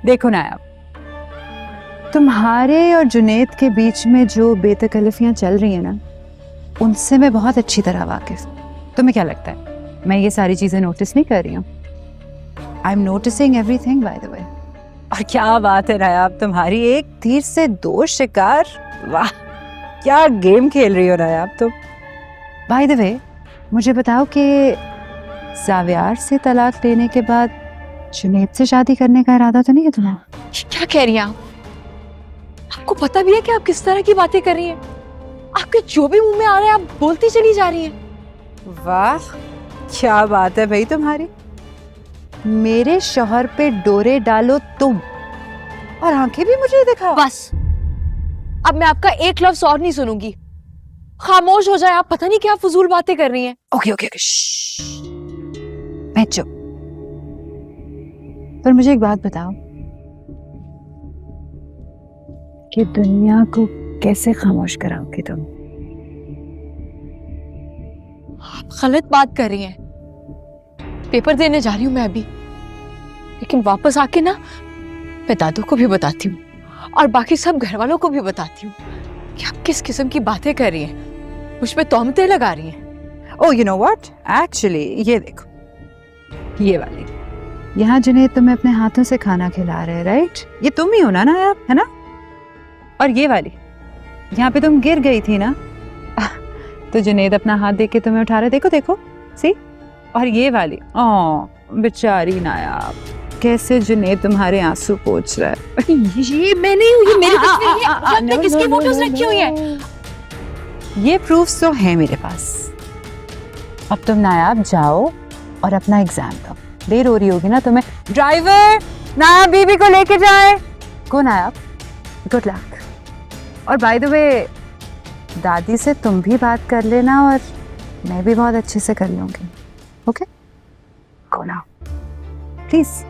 देखो नायाब, तुम्हारे और जुनेद के बीच में जो बेतकल्लफियां चल रही हैं ना, उनसे मैं बहुत अच्छी तरह वाकिफ हूं। तुम्हें क्या लगता है मैं ये सारी चीजें नोटिस नहीं कर रही हूँ? I am noticing everything by the way. और क्या बात है नायाब, तुम्हारी एक तीर से दो शिकार। वाह, क्या गेम खेल रही हो नायाब तुम। बाय द वे, मुझे बताओ कि जावियार से तलाक लेने के बाद जुनेद से शादी करने का इरादा तो नहीं है तुम्हारा? क्या कह रही हैं आप? आपको पता भी है कि आप किस तरह की बातें कर रही हैं? आपके जो भी मुंह में आ रहा है आप बोलती चली जा रही हैं। वाह, क्या बात है भाई तुम्हारी। मेरे शौहर पे डोरे डालो तुम, और आंखें भी मुझे दिखाओ। बस, अब मैं आपका एक लफ्ज और नहीं सुनूंगी। खामोश हो जाए आप, पता नहीं क्या फजूल बातें कर रही हैं। ओके ओके, मैं चुप। पर मुझे एक बात बताओ कि दुनिया को कैसे खामोश कराओगे तुम? आप गलत बात कर रही हैं। पेपर देने जा रही हूं मैं अभी, लेकिन वापस आके ना मैं दादू को भी बताती हूँ और बाकी सब घर वालों को भी बताती हूँ कि आप किस किस्म की बातें कर रही हैं, मुझ पे तोहमतें लगा रही हैं। Oh you know what, actually ये देखो, ये वाली यहाँ जुनेद तुम्हें अपने हाथों से खाना खिला रहे हैं, राइट? ये तुम ही हो ना नायाब, है ना? और ये वाली यहाँ पे तुम गिर गई थी ना, तो जुनेद अपना हाथ देख के तुम्हें उठा रहे, देखो देखो, सी। और ये वाली, ओह बेचारी नायाब, कैसे जुनेद तुम्हारे आंसू पोंछ रहा है। ये मैं नहीं हूँ, ये मेरी तस्वीर है। घर पे किसकी फोटोज रखी हुई हैं? ये प्रूफ्स तो है मेरे पास। अब तुम नायाब जाओ और अपना एग्जाम दो, देर हो रही होगी ना तुम्हें। ड्राइवर, नायाब बीबी को लेके जाए। गो नायाब, गुड लक। और बाय द वे, दादी से तुम भी बात कर लेना और मैं भी बहुत अच्छे से कर लूंगी। Okay, go now please.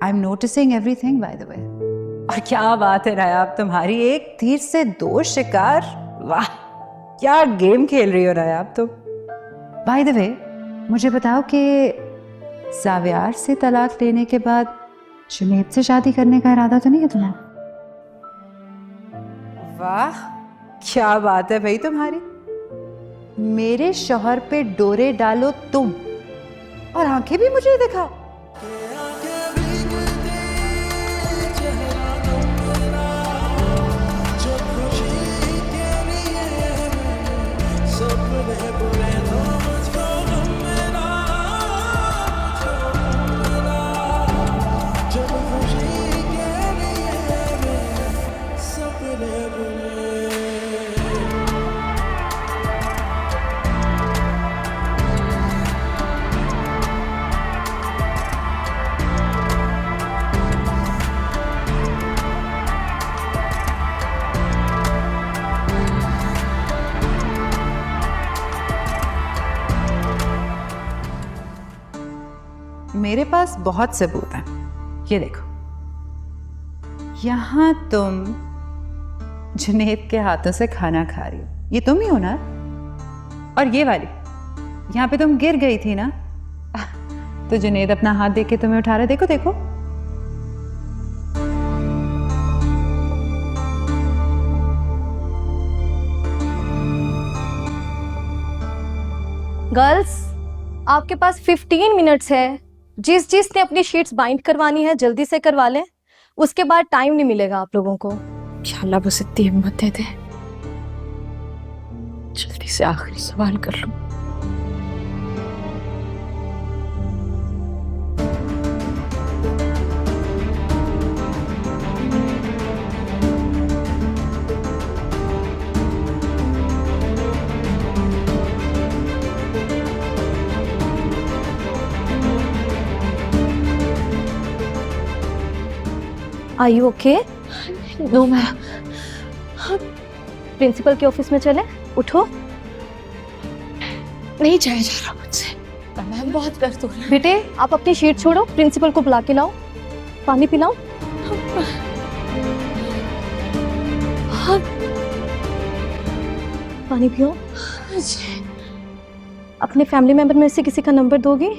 I am noticing everything by the way. और क्या बात है नायाब, तुम्हारी एक तीर से दो शिकार। वाह, क्या गेम खेल रही हो नायाब तुम। बाय द वे, मुझे बताओ कि जावियार से तलाक लेने के बाद जुनेद से शादी करने का इरादा तो नहीं है तुम्हारा? वाह, क्या बात है भाई तुम्हारी। मेरे शौहर पे डोरे डालो तुम, और आंखें भी मुझे दिखाओ। मेरे पास बहुत सबूत हैं, ये देखो। यहाँ तुम जुनेद के हाथों से खाना खा रही हो, ये तुम ही हो ना? और ये वाली, यहाँ पे तुम गिर गई थी ना, तो जुनेद अपना हाथ देख के तुम्हें उठा रहा है, देखो देखो। गर्ल्स, आपके पास 15 मिनट्स है। जिसने अपनी शीट्स बाइंड करवानी है जल्दी से करवा लें, उसके बाद टाइम नहीं मिलेगा आप लोगों को। क्या अल्लाह बस इतनी हिम्मत दे दे, जल्दी से आखिरी सवाल कर लूं। Are you okay? नो मैं प्रिंसिपल के ऑफिस में चले, उठो। नहीं जाया जा रहा मुझसे, मैम बहुत दर्द हो रहा है। बेटे, आप अपनी शीट छोड़ो, प्रिंसिपल को बुला के लाओ। पानी पिलाओ। पानी पियो। अपने फैमिली मेंबर में से किसी का नंबर दोगी?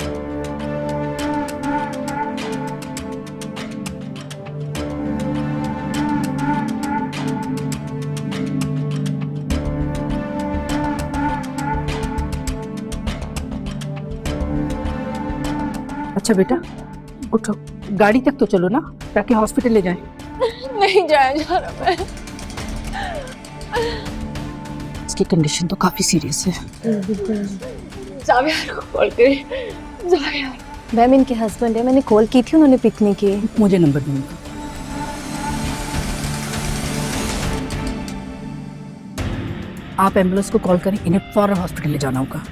अच्छा बेटा, उठो, गाड़ी तक तो चलो ना, ताकि हॉस्पिटल ले जाएं। नहीं जाया जा रहा मैं। इसकी कंडीशन तो काफी सीरियस है। जावियार को कॉल करें। जावियार मैम इनके हस्बैंड है, मैंने कॉल की थी, उन्होंने पिक नहीं की। मुझे नंबर दूंगा। आप एम्बुलेंस को कॉल करें, इन्हें फौरन हॉस्पिटल ले जाना होगा।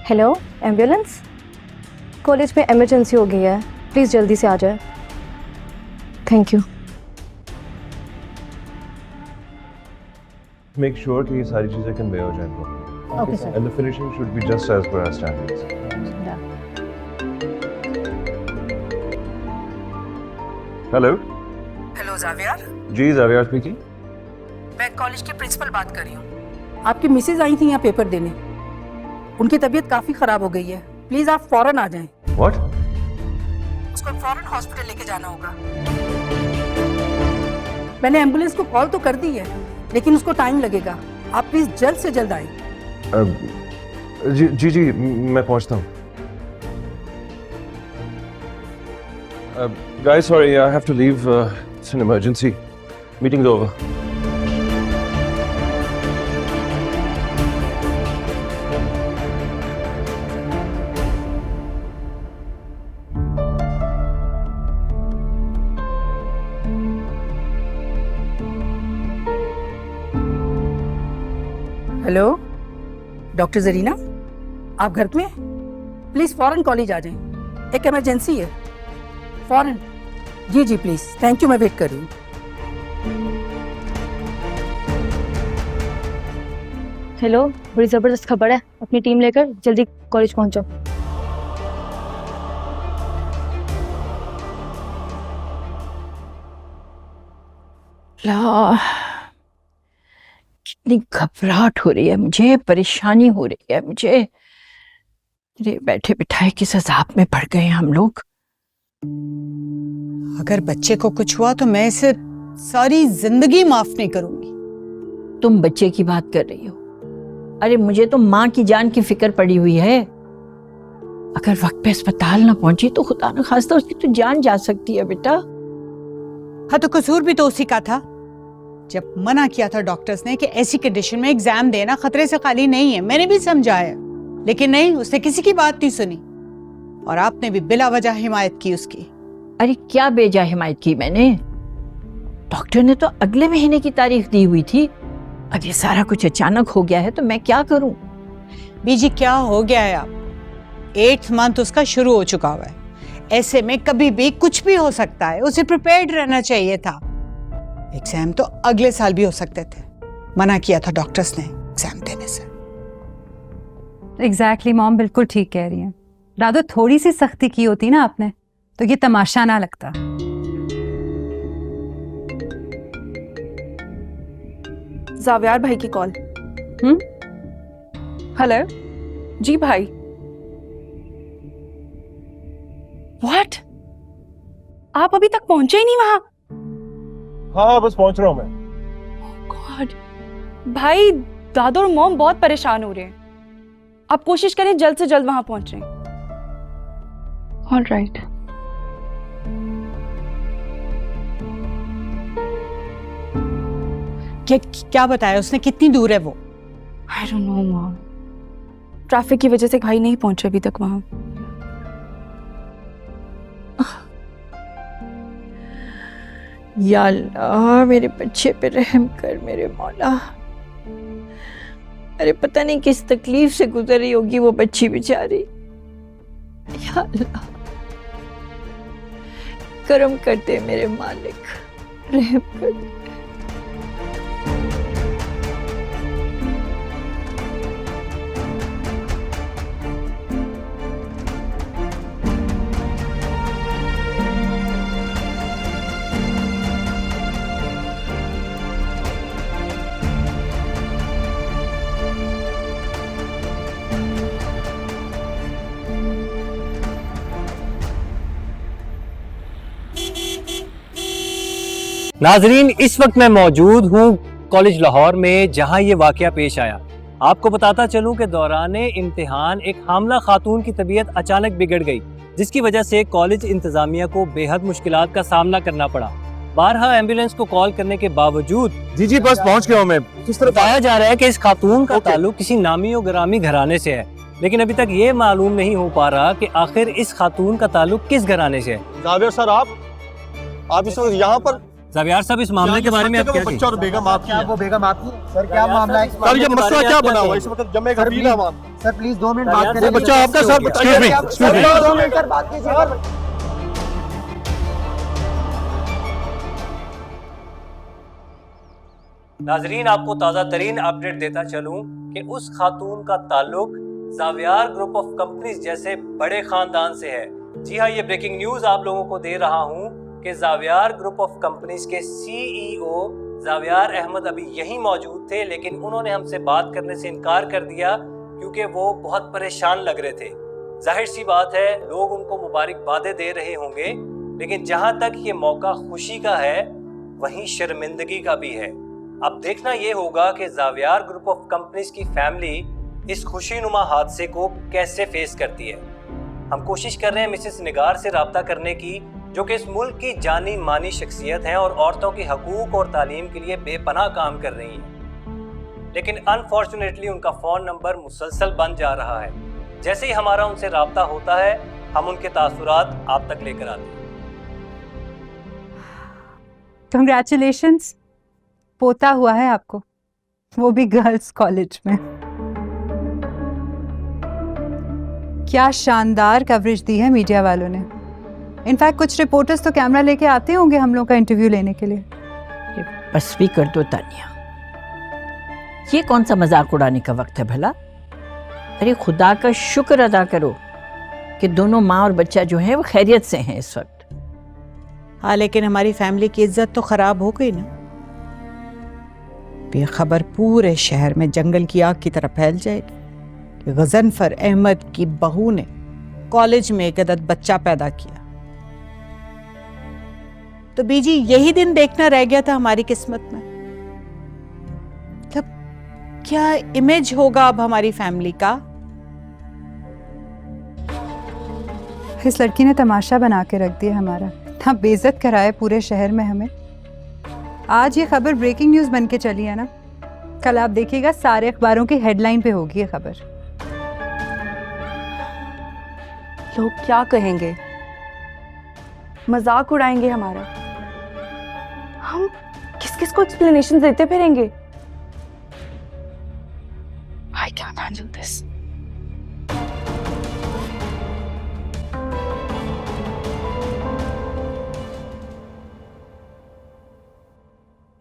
हेलो एम्बुलेंस, कॉलेज में इमरजेंसी हो गई है, प्लीज़ जल्दी से आ जाए। Thank you. Make sure कि ये सारी चीजें कन्वे हो जाएं properly. Okay, sir. And the finishing should be just as per our standards. Hello. Hello Xavier, जी जावियार स्पीकिंग. मैं कॉलेज की प्रिंसिपल बात कर रही हूँ। आपकी मिसेज आई थी यहाँ पेपर देने, उनकी तबीयत काफी खराब हो गई है, प्लीज आप फौरन आ जाएं। What? उसको फौरन हॉस्पिटल लेके जाना होगा। मैंने एम्बुलेंस को कॉल तो कर दी है, लेकिन उसको टाइम लगेगा। आप प्लीज जल्द से जल्द आए। जी मैं पहुंचता हूँ. Guys, sorry, I have to leave. It's an emergency. Meeting's over. Hello doctor Zarina, आप घर में? प्लीज फौरन कॉलेज आ जाएं, एक इमरजेंसी है, फौरन। जी प्लीज, थैंक यू, मैं वेट कर रही हूँ। हेलो, बड़ी ज़बरदस्त खबर है, अपनी टीम लेकर जल्दी कॉलेज पहुंचो। ला, कितनी घबराहट हो रही है मुझे, परेशानी हो रही है मुझे। अरे बैठे बिठाए किस अजाब में पड़ गए हम लोग। अगर बच्चे को कुछ हुआ तो मैं इसे सारी जिंदगी माफ नहीं करूंगी। तुम बच्चे की बात कर रही हो? अरे मुझे तो माँ की जान की फिक्र पड़ी हुई है। अगर वक्त पे अस्पताल ना पहुंची तो खुदा न खास्ता उसकी तो जान जा सकती है बेटा। हाँ, तो कसूर भी तो उसी का था। जब मना किया था डॉक्टर्स ने कि ऐसी कंडीशन में एग्जाम देना खतरे से खाली नहीं है, मैंने भी समझाया, लेकिन नहीं, उसने किसी की बात नहीं सुनी और आपने भी बिला वजह हिमायत की उसकी। अरे क्या बेजा हिमायत की मैंने? डॉक्टर ने तो अगले महीने की तारीख दी हुई थी। अब ये सारा कुछ अचानक हो गया है तो मैं क्या करूं? बीजी क्या हो गया है आप? 8th मंथ उसका शुरू हो चुका हुआ है, ऐसे में कभी भी कुछ भी हो सकता है, उसे प्रिपेयर्ड रहना चाहिए था। एग्जाम तो अगले साल भी हो सकते थे, मना किया था डॉक्टर्स ने एग्जाम देने से। एग्जैक्टली मॉम, बिल्कुल ठीक कह रही हैं। दादू, थोड़ी सी सख्ती की होती ना आपने तो ये तमाशा ना लगता। जावियार भाई की कॉल। हेलो जी भाई। व्हाट, आप अभी तक पहुंचे ही नहीं वहां? हाँ बस पहुंच रहा हूँ मैं। गॉड भाई, दादू और मॉम बहुत परेशान हो रहे हैं। आप कोशिश करें जल्द से जल्द वहां पहुंचे। ऑलराइट। क्या बताया उसने, कितनी दूर है वो? I don't know mom, traffic की वजह से भाई नहीं पहुंचे अभी तक वहां। या अल्लाह, मेरे बच्चे पे रहम कर मेरे मौला। अरे पता नहीं किस तकलीफ से गुजर रही होगी वो बच्ची बेचारी। या अल्लाह, करम करते मेरे मालिक, रहम कर दे। नाजरीन, इस वक्त मैं मौजूद हूँ कॉलेज लाहौर में, जहाँ ये वाकया पेश आया। आपको बताता चलूँ कि दौराने इम्तिहान एक हामला खातून की तबीयत अचानक बिगड़ गई, जिसकी वजह से कॉलेज इंतजामिया को बेहद मुश्किलात का सामना करना पड़ा। बारहा एम्बुलेंस को कॉल करने के बावजूद जी बस पहुंच गया हूँ मैं। किस तरह बताया जा रहा है कि इस खातून का ताल्लुक किसी नामी और ग्रामी घराने से है, लेकिन अभी तक ये मालूम नहीं हो पा रहा कि आखिर इस खातून का ताल्लुक किस घराने से है। जावेर सर, आप इस वक्त यहाँ पर? जावियार साहब, इस मामले के बारे में आप क्या कहेंगे? बच्चा और बेगम आपकी है। वो बेगम आपकी है। सर क्या मामला है? सर ये मसला क्या बना हुआ है इस वक्त? जब मैं गंभीर है वहाँ। सर प्लीज 2 मिनट बात करें। वो बच्चा आपका sir, Excuse me, 2 minute sir बात कीजिए। नाजरीन, आपको ताज़ा तरीन अपडेट देता चलूं कि उस खातून का ताल्लुक जावियार ग्रुप ऑफ कंपनीज जैसे बड़े खानदान से है। जी हाँ, ये ब्रेकिंग न्यूज आप लोगों को दे रहा हूं कि जावियार ग्रुप ऑफ कंपनीज के सीईओ जावियार अहमद अभी यहीं मौजूद थे, लेकिन उन्होंने हमसे बात करने से इनकार कर दिया क्योंकि वो बहुत परेशान लग रहे थे। जाहिर सी बात है, लोग उनको मुबारकबादें दे रहे होंगे, लेकिन जहां तक ये मौका खुशी का है, वहीं शर्मिंदगी का भी है। अब देखना ये होगा कि जावियार ग्रुप ऑफ कंपनीज की फैमिली इस खुशीनुमा हादसे को कैसे फेस करती है। हम कोशिश कर रहे हैं मिसेस निगार से राब्ता करने की, जो कि इस मुल्क की जानी मानी शख्सियत हैं और औरतों के हकूक और तालीम के लिए बेपनाह काम कर रही हैं, लेकिन अनफॉर्चुनेटली उनका फ़ोन नंबर मुसलसल बंद जा रहा है। जैसे ही हमारा उनसे राब्ता होता है, हम उनके तासुरात आप तक लेकर आते हैं। कंग्रेचुलेशंस, पोता हुआ है आपको, वो भी गर्ल्स कॉलेज में। क्या शानदार कवरेज दी है मीडिया वालों ने। इनफैक्ट कुछ रिपोर्टर्स तो कैमरा लेके आते होंगे हम लोग का इंटरव्यू लेने के लिए। बस भी कर दो तानिया, ये कौन सा मजाक उड़ाने का वक्त है भला। अरे खुदा का शुक्र अदा करो कि दोनों माँ और बच्चा जो है वो खैरियत से हैं इस वक्त। हाँ, लेकिन हमारी फैमिली की इज्जत तो खराब हो गई ना। बेखबर पूरे शहर में जंगल की आग की तरह फैल जाएगी कि गजनफर अहमद की बहू ने कॉलेज में एक अदद बच्चा पैदा किया। तो बीजी, यही दिन देखना रह गया था हमारी किस्मत में। मतलब क्या इमेज होगा अब हमारी फैमिली का। इस लड़की ने तमाशा बना के रख दिया हमारा, इतना बेइज्जत कराया पूरे शहर में हमें। आज ये खबर ब्रेकिंग न्यूज़ बन के चली है ना, कल आप देखिएगा सारे अखबारों की हेडलाइन पे होगी ये खबर। लोग क्या कहेंगे, मजाक उड़ाएंगे हमारा। हम किस किस को एक्सप्लेनेशन देते फिरेंगे। I can't handle this.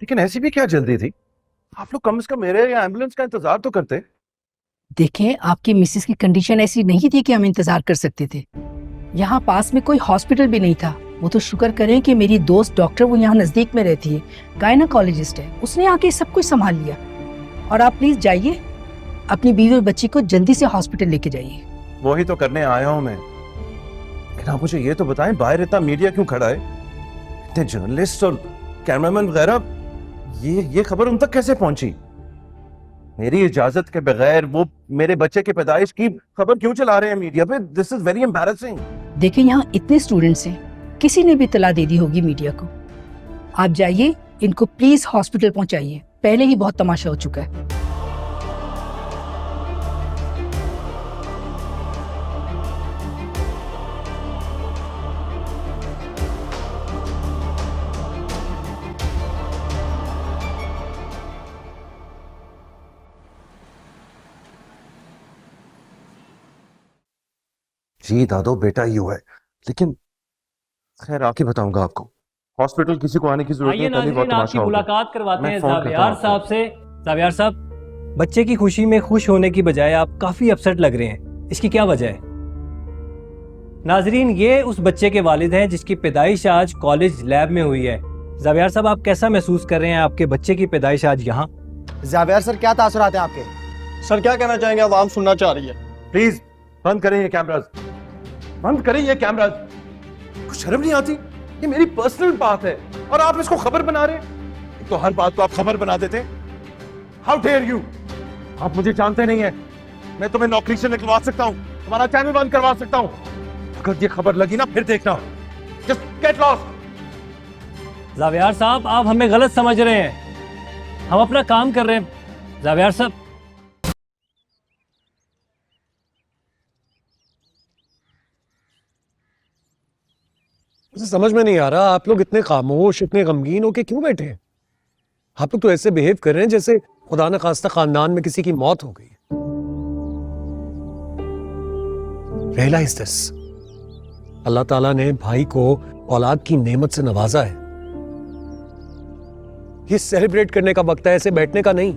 लेकिन ऐसी भी क्या जल्दी थी? आप लोग कम से कम मेरे या एम्बुलेंस का इंतजार तो करते। देखें, आपकी मिसेस की कंडीशन ऐसी नहीं थी कि हम इंतजार कर सकते थे। यहाँ पास में कोई हॉस्पिटल भी नहीं था। वो तो शुक्र करें कि मेरी दोस्त डॉक्टर वो यहाँ नजदीक में रहती है, गायनाकोलॉजिस्ट है, उसने आके सब कुछ संभाल लिया। और आप प्लीज जाइए, अपनी बीवी और बच्ची को जल्दी से हॉस्पिटल लेके जाइए। वही तो करने आया हूं मैं। लेकिन आप मुझे ये तो बताएं, बाहर इतना मीडिया क्यों खड़ा है? इतने जर्नलिस्ट और कैमरामैन वगैरह, ये खबर उन तक कैसे पहुंची? मेरी इजाजत के बगैर वो मेरे बच्चे की पैदाइश की खबर क्यों चला रहे हैं मीडिया पे? This is very embarrassing. देखिए यहाँ इतने स्टूडेंट्स हैं, किसी ने भी इतला दे दी होगी मीडिया को। आप जाइए, इनको प्लीज हॉस्पिटल पहुंचाइए, पहले ही बहुत तमाशा हो चुका है। जी दादो, बेटा यू है, लेकिन खैर आके बताऊंगा आपको। हॉस्पिटल किसी को आने की जरूरत आइए नहीं, पहले बहुत नाज़रीन, आपकी तमाशा हो गया। मुलाकात करवाते मैं हैं फोन करता ज़ावियार हूं साहब आपको। से। ज़ावियार साहब, बच्चे की खुशी में खुश होने की बजाय आप काफी अपसेट लग रहे हैं, इसकी क्या वजह है? नाजरीन, ये उस बच्चे के वालिद हैं जिसकी पैदाइश आज कॉलेज लैब में हुई है। ज़ावियार साहब, आप कैसा महसूस कर रहे हैं आपके बच्चे की पैदाइश आज यहाँ? जावियार सर, क्या तासुरात हैं आपके? सर क्या कहना चाहेंगे, आवाम सुनना चाह रही है। प्लीज बंद करें ये कैमरास, बंद करें ये कैमरास। कुछ शर्म नहीं आती? ये मेरी पर्सनल बात है और आप इसको खबर बना रहे हैं। एक तो हर बात को आप खबर बना देते हैं। How dare you! आप मुझे जानते नहीं है, मैं तुम्हें नौकरी से निकलवा सकता हूं, तुम्हारा चैनल बंद करवा सकता हूं। अगर ये खबर लगी ना, फिर देखना। Just get lost. ज़ावियार साहब, आप हमें गलत समझ रहे हैं, हम अपना काम कर रहे हैं। ज़ावियार साहब, मुझे समझ में नहीं आ रहा, आप लोग इतने खामोश, इतने गमगीन होके क्यों बैठे हैं? आप लोग तो ऐसे बिहेव कर रहे हैं जैसे खुदा न खास्ता खानदान में किसी की मौत हो गई। रियलाइज दिस, अल्लाह ताला ने भाई को औलाद की नेमत से नवाजा है। ये सेलिब्रेट करने का वक्त है, ऐसे बैठने का नहीं।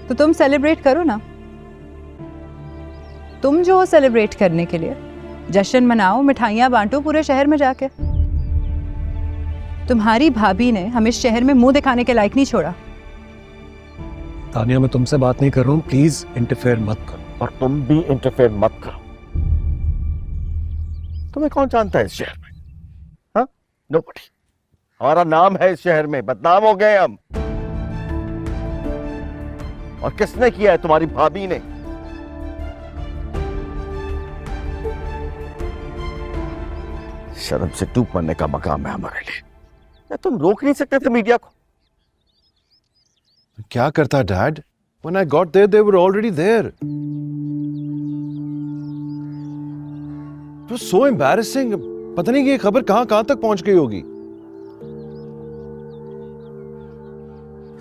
तो तुम सेलिब्रेट करो ना, तुम जो हो सेलिब्रेट करने के लिए। जश्न मनाओ, मिठाइयां बांटो पूरे शहर में जाके। तुम्हारी भाभी ने हमें इस शहर में मुंह दिखाने के लायक नहीं छोड़ा। तानिया, मैं तुमसे बात नहीं कर रहा हूं, प्लीज इंटरफेयर मत करो। और तुम भी इंटरफेयर मत करो। तुम्हें कौन जानता है इस शहर में? हाँ, नोबडी। हमारा नाम है इस शहर में, बदनाम हो गए हम। और किसने किया है? तुम्हारी भाभी ने। शर्म से टूट मरने का मकाम है हमारे लिए। या तुम रोक नहीं सकते थे मीडिया को? क्या करता dad? When I got there, they were already there. It was so embarrassing. पता नहीं कि ये खबर कहां तक पहुंच गई होगी।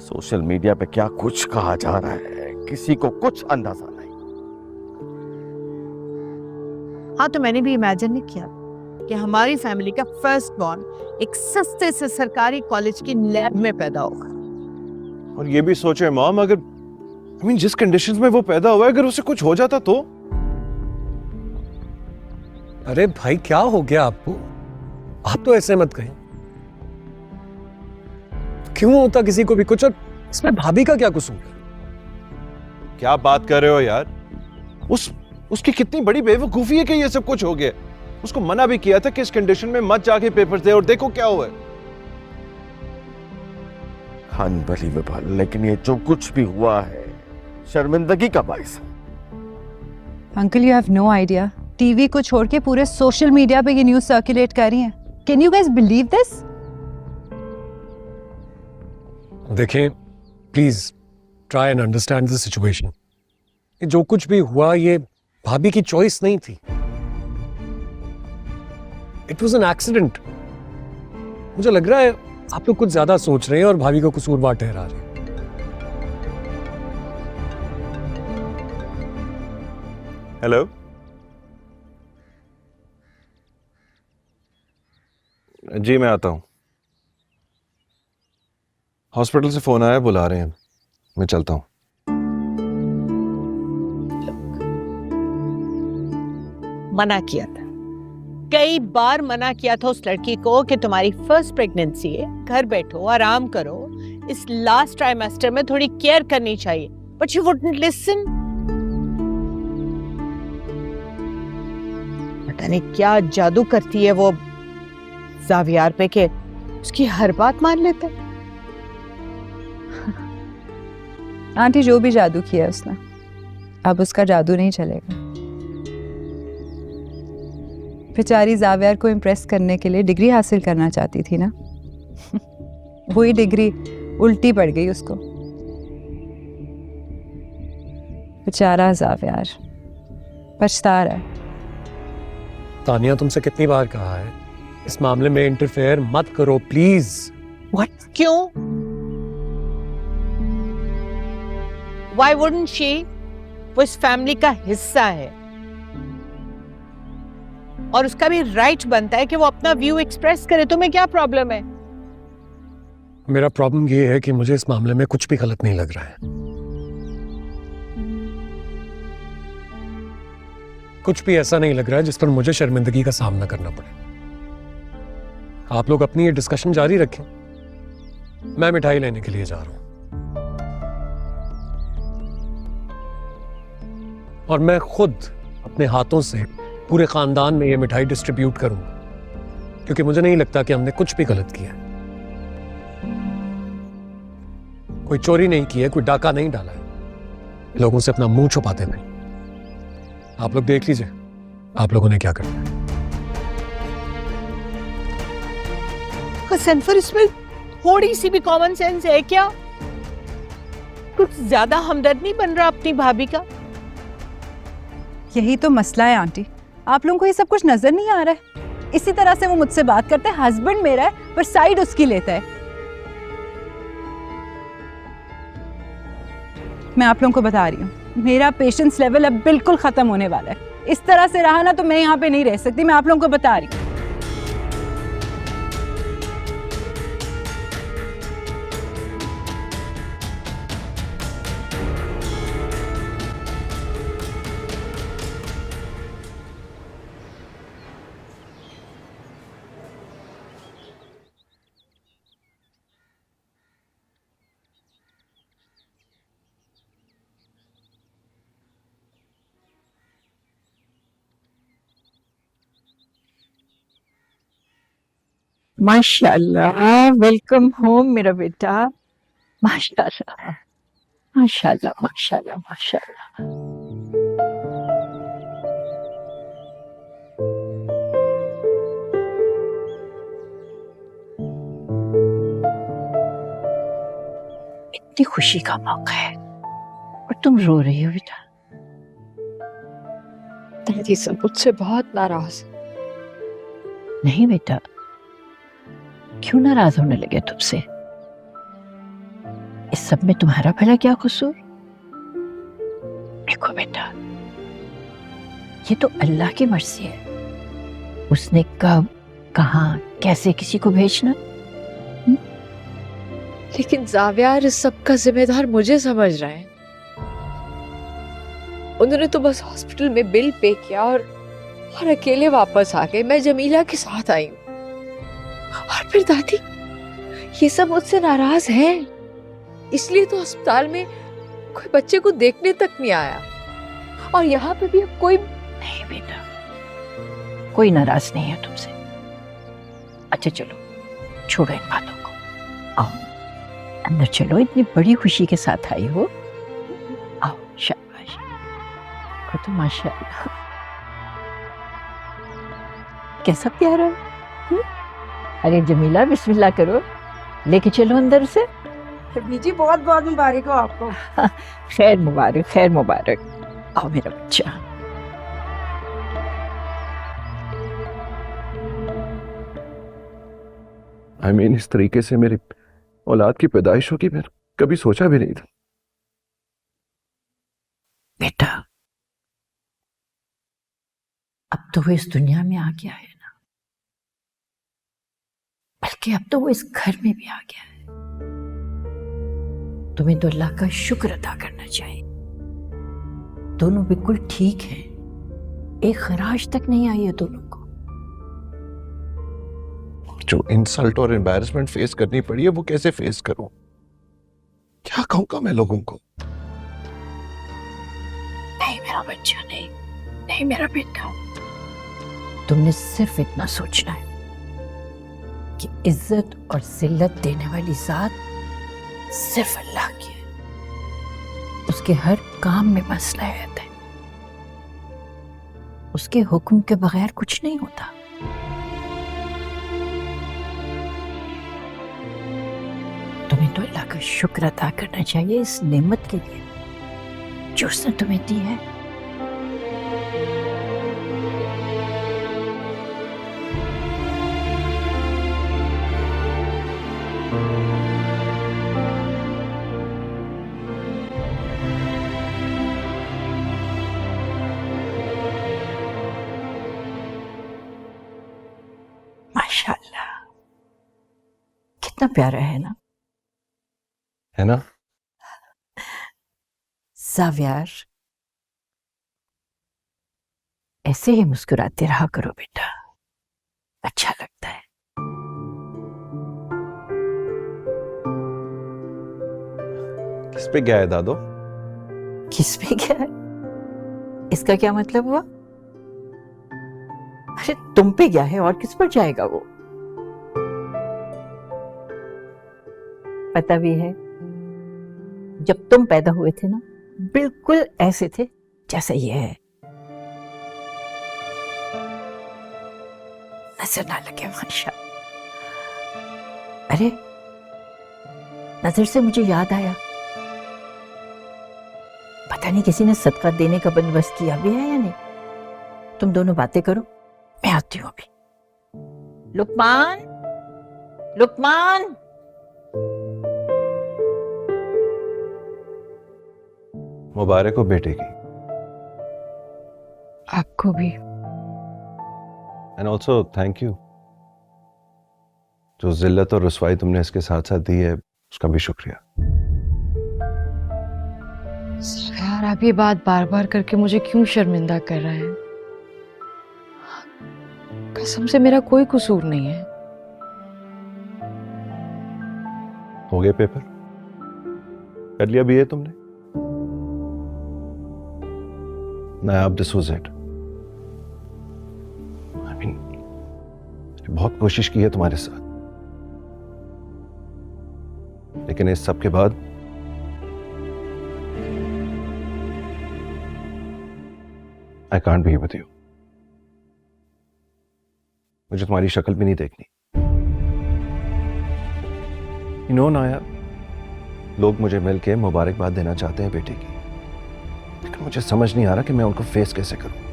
सोशल मीडिया पे क्या कुछ कहा जा रहा है, किसी को कुछ अंदाजा नहीं। हाँ, तो मैंने भी इमेजिन नहीं किया कि हमारी फैमिली का फर्स्ट बॉर्न एक सस्ते से सरकारी कॉलेज की लैब में पैदा होगा। और ये भी सोचे मॉम, अगर जिस कंडीशंस में वो पैदा हुआ है, अगर उसे कुछ हो जाता तो? अरे भाई, क्या हो गया आपको? आप तो ऐसे मत कहें। क्यों होता किसी को भी कुछ, और इसमें भाभी का क्या कसूर है? क्या बात कर रहे हो यार? उसकी कितनी बड़ी बेवकूफी है कि ये सब कुछ हो गया। उसको मना भी किया था कि इस कंडीशन में मत जाके पेपर दे, और देखो क्या हुआ है। अनबिलीवेबल, लेकिन ये जो कुछ भी हुआ है शर्मिंदगी का बाइस है। Uncle, you have no idea, TV को छोड़ के पूरे सोशल मीडिया पे ये न्यूज़ सर्कुलेट कर रही हैं। Can you guys believe this? देखें, please try and understand the situation. ये जो कुछ भी हुआ, ये भाभी की चॉइस नहीं थी। It was an accident. मुझे लग रहा है आप लोग कुछ ज्यादा सोच रहे हैं और भाभी को कसूरवार ठहरा रहे हैं। हेलो, जी मैं आता हूं। हॉस्पिटल से फोन आया, बुला रहे हैं, मैं चलता हूं। मना किया था, कई बार मना किया था उस लड़की को कि तुम्हारी फर्स्ट प्रेगनेंसी है, घर बैठो, आराम करो, इस लास्ट ट्राइमेस्टर में थोड़ी केयर करनी चाहिए, बट शी वुडंट लिसन। पता नहीं क्या जादू करती है वो ज़ावियार पे कि उसकी हर बात मान लेते हैं। आंटी जो भी जादू किया उसने, अब उसका जादू नहीं चलेगा। बेचारी ज़ावियार को इम्प्रेस करने के लिए डिग्री हासिल करना चाहती थी ना वही डिग्री उल्टी पड़ गई उसको। बेचारा ज़ावियार पछता रहा है। तानिया, तुमसे कितनी बार कहा है इस मामले में इंटरफेयर मत करो प्लीज। What? क्यों? Why wouldn't she? वो इस फैमिली का हिस्सा है और उसका भी राइट बनता है कि वो अपना व्यू एक्सप्रेस करे। तुम्हें क्या प्रॉब्लम है? मेरा प्रॉब्लम ये है कि मुझे इस मामले में कुछ भी गलत नहीं लग रहा है। कुछ भी ऐसा नहीं लग रहा है जिस पर मुझे शर्मिंदगी का सामना करना पड़े। आप लोग अपनी ये डिस्कशन जारी रखें, मैं मिठाई लेने के लिए जा रहा हूं और मैं खुद अपने हाथों से पूरे खानदान में ये मिठाई डिस्ट्रीब्यूट करूंगा, क्योंकि मुझे नहीं लगता कि हमने कुछ भी गलत किया है। कोई चोरी नहीं की है, कोई डाका नहीं डाला है, लोगों से अपना मुंह छुपाते नहीं। आप लोग देख लीजिए आप लोगों ने क्या करना है। सनफर, इसमें थोड़ी सी भी कॉमन सेंस है क्या? कुछ ज्यादा हमदर्द नहीं बन रहा अपनी भाभी का? यही तो मसला है आंटी, आप लोगों को ये सब कुछ नजर नहीं आ रहा है। इसी तरह से वो मुझसे बात करते हैं, हस्बैंड मेरा है पर साइड उसकी लेता है। मैं आप लोगों को बता रही हूँ, मेरा पेशेंस लेवल अब बिल्कुल खत्म होने वाला है। इस तरह से रहा ना तो मैं यहाँ पे नहीं रह सकती। मैं आप लोगों को बता रही हूँ। माशाल्लाह, वेलकम होम मेरा बेटा। माशाल्लाह माशाल्लाह माशाल्लाह माशाल्लाह। इतनी खुशी का मौका है और तुम रो रही हो बेटा। दादी सब मुझसे बहुत नाराज। नहीं बेटा, क्यों नाराज होने लगे तुमसे? इस सब में तुम्हारा भला क्या कसूर? देखो बेटा, ये तो अल्लाह की मर्जी है, उसने कब कहां कैसे किसी को भेजना। लेकिन ज़ावियार इस सब का जिम्मेदार मुझे समझ रहे हैं। उन्होंने तो बस हॉस्पिटल में बिल पे किया और अकेले वापस आ गए। मैं जमीला के साथ आई हूँ। और फिर दादी ये सब मुझसे नाराज हैं, इसलिए तो अस्पताल में कोई बच्चे को देखने तक नहीं आया और यहाँ पे भी अब कोई नहीं बेटा, कोई नाराज नहीं है तुमसे। अच्छा चलो छोड़ो इन बातों को, आओ अंदर चलो। इतनी बड़ी खुशी के साथ आई हो, आओ। शाबाश, तो माशाअल्लाह कैसा प्यारा है। अरे जमीला बिस्मिल्लाह करो, लेके चलो अंदर से। बीजी बहुत बहुत मुबारक हो आपको। खैर मुबारक, खैर मुबारक। आओ मेरा बच्चा। I mean, इस तरीके से मेरी औलाद की पैदाइश होगी, मैंने कभी सोचा भी नहीं था। बेटा अब तो वो इस दुनिया में आ गया है ना, बल्कि अब तो वो इस घर में भी आ गया है। तुम्हें तो अल्लाह का शुक्र अदा करना चाहिए। दोनों बिल्कुल ठीक हैं, एक खराश तक नहीं आई है दोनों को। जो इंसल्ट और एम्बैरेसमेंट फेस करनी पड़ी है वो कैसे फेस करूं? क्या कहूंगा मैं लोगों को? नहीं मेरा बच्चा, नहीं, नहीं मेरा बेटा। तुमने सिर्फ इतना सोचना है कि इज्जत और जिल्लत देने वाली जात सिर्फ अल्लाह की है। उसके हर काम में मसलहत है। उसके हुक्म के बगैर कुछ नहीं होता। तुम्हें तो अल्लाह का शुक्र अदा करना चाहिए इस नेमत के लिए जो उसने तुम्हें दी है। माशाल्लाह, कितना प्यारा है ना? है ना? ज़ावियार, ऐसे ही मुस्कुराते रहा करो बेटा, अच्छा लगता है। किस पे गया है दादो? किस पे क्या है? इसका क्या मतलब हुआ? अरे तुम पे क्या है और किस पर जाएगा वो? पता भी है, जब तुम पैदा हुए थे ना, बिल्कुल ऐसे थे जैसे ये है। नजर ना लगे माशा। अरे नजर से मुझे याद आया, पता नहीं किसी ने सदका देने का बंदोबस्त किया भी है या नहीं। तुम दोनों बातें करो, मैं आती हूं अभी। लुकमान, लुकमान। मुबारक हो बेटे की। आपको भी। And also thank you. जो जिल्लत और रुसवाई तुमने इसके साथ साथ दी है उसका भी शुक्रिया। यार आप ये बात बार बार करके मुझे क्यों शर्मिंदा कर रहे हैं? कसम से मेरा कोई कसूर नहीं है। हो गए पेपर? कर लिया बीए तुमने? Nayab, this was it. I mean बहुत कोशिश की है तुम्हारे साथ, लेकिन इस सब के बाद I can't be with you. मुझे तुम्हारी शक्ल भी नहीं देखनी। यू नो नायाब, लोग मुझे मिलके मुबारकबाद देना चाहते हैं बेटे की, लेकिन मुझे समझ नहीं आ रहा कि मैं उनको फेस कैसे करूं।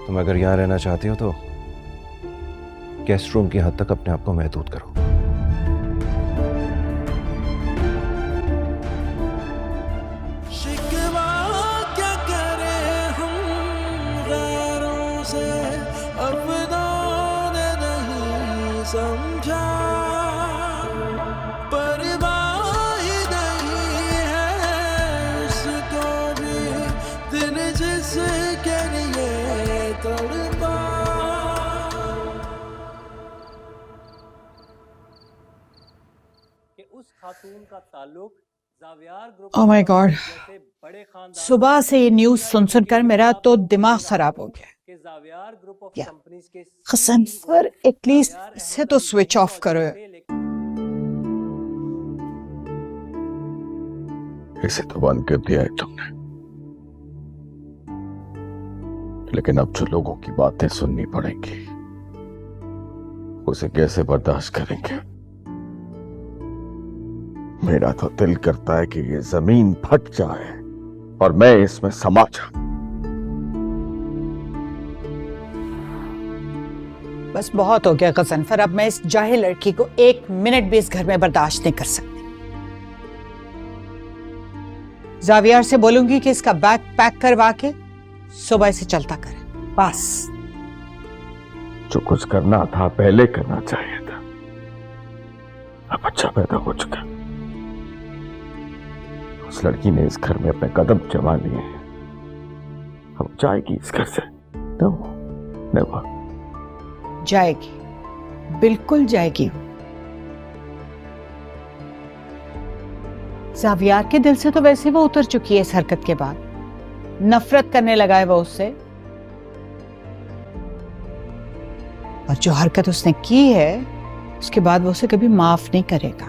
तुम अगर यहां रहना चाहती हो तो गेस्ट रूम की हद तक अपने आप को महदूद करो। उस खातून का ताल्लुक ज़ावियार ग्रुप ओह माय गॉड, जैसे बड़े खानदान सुबह से ये न्यूज़ सुन सुनकर मेरा तो दिमाग खराब हो गया। के ज़ावियार ग्रुप ऑफ क्या? कंपनीज के कसम पर एटलीस्ट इसे तो स्विच ऑफ करो। इसे तो बंद कर दिया है तुमने, लेकिन अब जो लोगों की बातें सुननी पड़ेंगी उसे कैसे बर्दाश्त करेंगे? मेरा तो दिल करता है कि ये जमीन फट जाए और मैं इसमें समा जाऊं। बस बहुत हो गया गजनफर, अब मैं इस जाहिल लड़की को एक मिनट भी इस घर में बर्दाश्त नहीं कर सकती। ज़ावियार से बोलूंगी कि इसका बैग पैक करवा के सुबह से चलता करे। बस जो कुछ करना था पहले करना चाहिए था। अब बच्चा पैदा हो चुका, उस लड़की ने इस घर में अपने कदम जमा लिए हैं। अब जाएगी इस घर से। No, never. जाएगी, बिल्कुल जाएगी। जावियार के दिल से तो वैसे वो उतर चुकी है इस हरकत के बाद। नफरत करने लगा है वो उससे, और जो हरकत उसने की है उसके बाद वो उसे कभी माफ नहीं करेगा।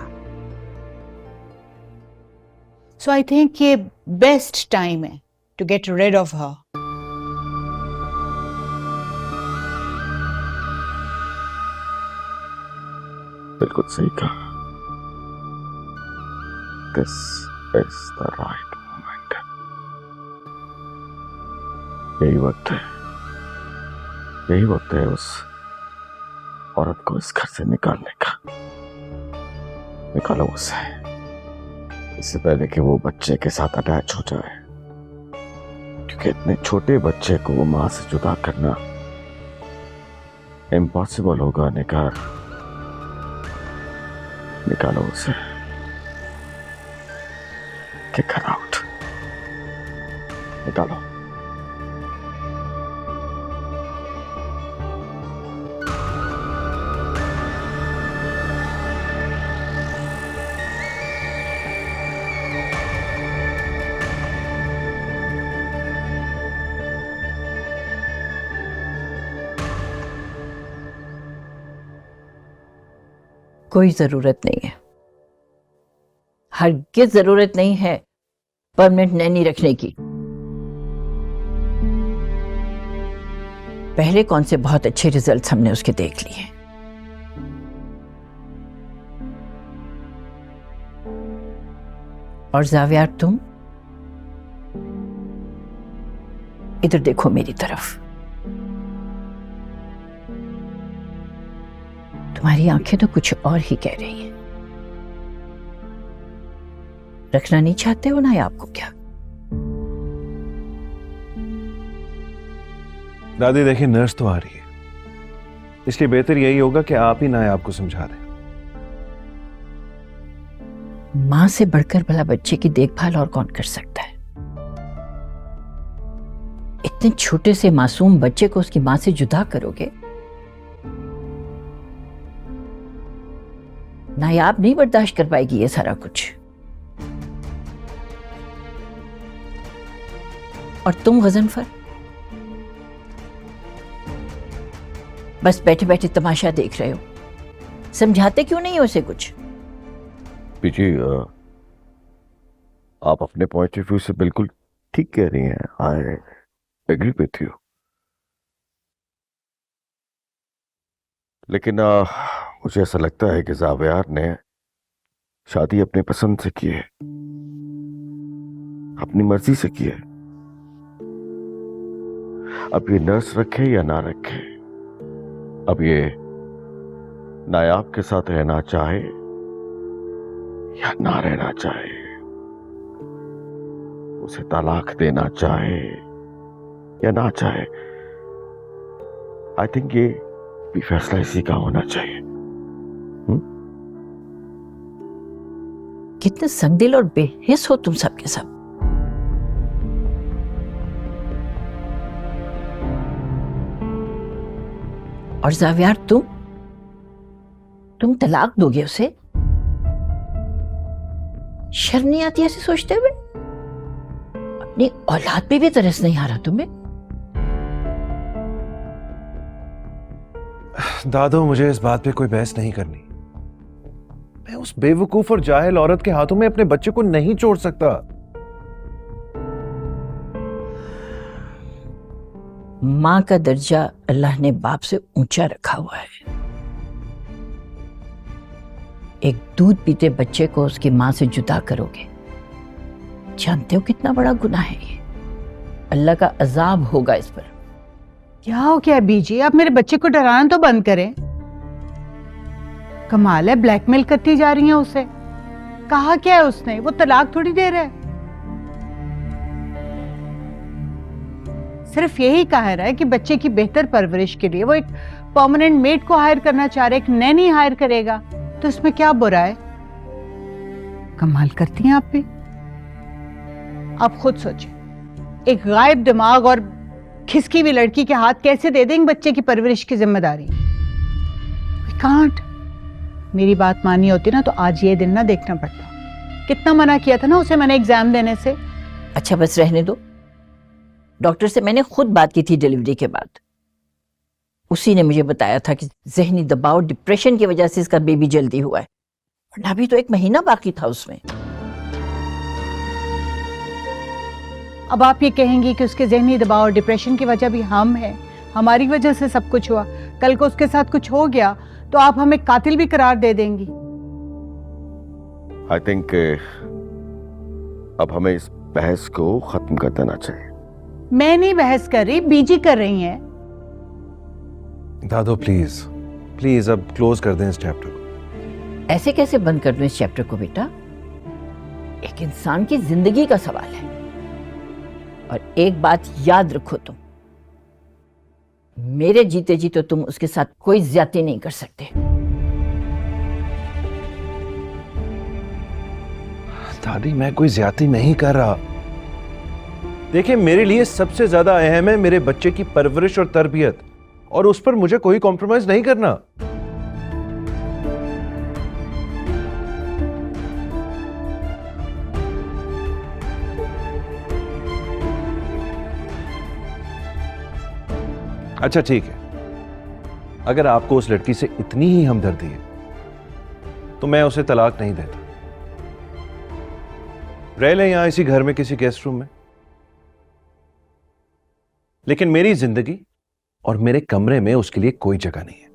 सो आई थिंक ये बेस्ट टाइम है to get rid of her. बिल्कुल सही कहा। This is the right moment. यही वक्त है, यही वक्त है उस औरत को इस घर से निकालने का। निकालो उसे, इससे पहले कि वो बच्चे के साथ अटैच हो जाए, क्योंकि इतने छोटे बच्चे को मां से जुदा करना इम्पॉसिबल होगा। निकालो उसे। Kick her out. निकालो। कोई जरूरत नहीं है, हरगिज जरूरत नहीं है परमानेंट नैनी रखने की। पहले कौन से बहुत अच्छे रिजल्ट्स हमने उसके देख लिए। और जावियार, तुम इधर देखो मेरी तरफ। तुम्हारी आंखें तो कुछ और ही कह रही हैं। रखना नहीं चाहते हो ना, आपको क्या? दादी देखिए, नर्स तो आ रही है, इसलिए बेहतर यही होगा कि आप ही नायाब को समझा दें। मां से बढ़कर भला बच्चे की देखभाल और कौन कर सकता है? इतने छोटे से मासूम बच्चे को उसकी मां से जुदा करोगे? नायाब नहीं बर्दाश्त कर पाएगी ये सारा कुछ। और तुम गजनफर बस बैठे बैठे तमाशा देख रहे हो, समझाते क्यों नहीं हो उसे कुछ? पीजी, आप अपने पॉइंट ऑफ व्यू से बिल्कुल ठीक कह रही हैं। I agree with you. लेकिन मुझे ऐसा लगता है कि जावियार ने शादी अपनी पसंद से की है, अपनी मर्जी से की है। अब ये नर्स रखे या ना रखे, अब ये नायाब के साथ रहना चाहे या ना रहना चाहे, उसे तलाक देना चाहे या ना चाहे, आई थिंक ये भी फैसला इसी का होना चाहिए। कितने संगदिल और बेहिस हो तुम सब के सब। और जावियार, तुम तलाक दोगे उसे? शर्म नहीं आती ऐसे सोचते हुए? अपनी औलाद पे भी तरस नहीं आ रहा तुम्हें? दादो, मुझे इस बात पे कोई बहस नहीं करनी। मैं उस बेवकूफ और जाहिल औरत के हाथों में अपने बच्चे को नहीं छोड़ सकता। मां का दर्जा अल्लाह ने बाप से ऊंचा रखा हुआ है। एक दूध पीते बच्चे को उसकी मां से जुदा करोगे, जानते हो कितना बड़ा गुनाह है ये? अल्लाह का अजाब होगा इस पर। क्या हो गया बीजी, आप मेरे बच्चे को डराना तो बंद करें। कमाल है, ब्लैकमेल करती जा रही हैं उसे। कहा क्या है उसने? वो तलाक थोड़ी दे रहा है, सिर्फ यही कह रहा है कि बच्चे की बेहतर परवरिश के लिए वो एक परमानेंट मेड को हायर करना चाह रहा है, एक नैनी हायर करेगा, तो इसमें क्या बुरा है? कमाल करती हैं आप भी। आप खुद सोचें, एक गायब दिमाग और खिसकी हुई लड़की के हाथ कैसे दे देंगे बच्चे की परवरिश की जिम्मेदारी? We can't। मेरी बात मानी होती ना तो आज ये दिन ना देखना पड़ता। कितना मना किया था ना उसे मैंने एग्जाम देने से। अच्छा बस रहने दो, डॉक्टर से मैंने खुद बात की थी डिलीवरी के बाद। उसी ने मुझे बताया था कि जहनी दबाव, डिप्रेशन की वजह से इसका बेबी जल्दी हुआ है, वरना अभी तो 1 महीना बाकी था उसमें। अब आप ये कहेंगी कि उसके जहनी दबाव और डिप्रेशन की वजह भी हम हैं, हमारी वजह से सब कुछ हुआ। कल को उसके साथ कुछ हो गया तो आप हमें कातिल भी करार दे देंगी। आई थिंक अब हमें इस बहस को खत्म कर देना चाहिए। मैं नहीं बहस कर रही, बीजी कर रही हैं। दादो प्लीज प्लीज अब क्लोज कर दें इस चैप्टर को। ऐसे कैसे बंद कर दूं इस चैप्टर को बेटा? एक इंसान की जिंदगी का सवाल है। और एक बात याद रखो तुम, मेरे जीते जी तो तुम उसके साथ कोई ज्यादती नहीं कर सकते। दादी मैं कोई ज्यादती नहीं कर रहा। देखिए मेरे लिए सबसे ज्यादा अहम है मेरे बच्चे की परवरिश और तरबियत, और उस पर मुझे कोई कॉम्प्रोमाइज नहीं करना। अच्छा ठीक है, अगर आपको उस लड़की से इतनी ही हमदर्दी है तो मैं उसे तलाक नहीं देता। रह लें यहां इसी घर में किसी गेस्ट रूम में, लेकिन मेरी जिंदगी और मेरे कमरे में उसके लिए कोई जगह नहीं है।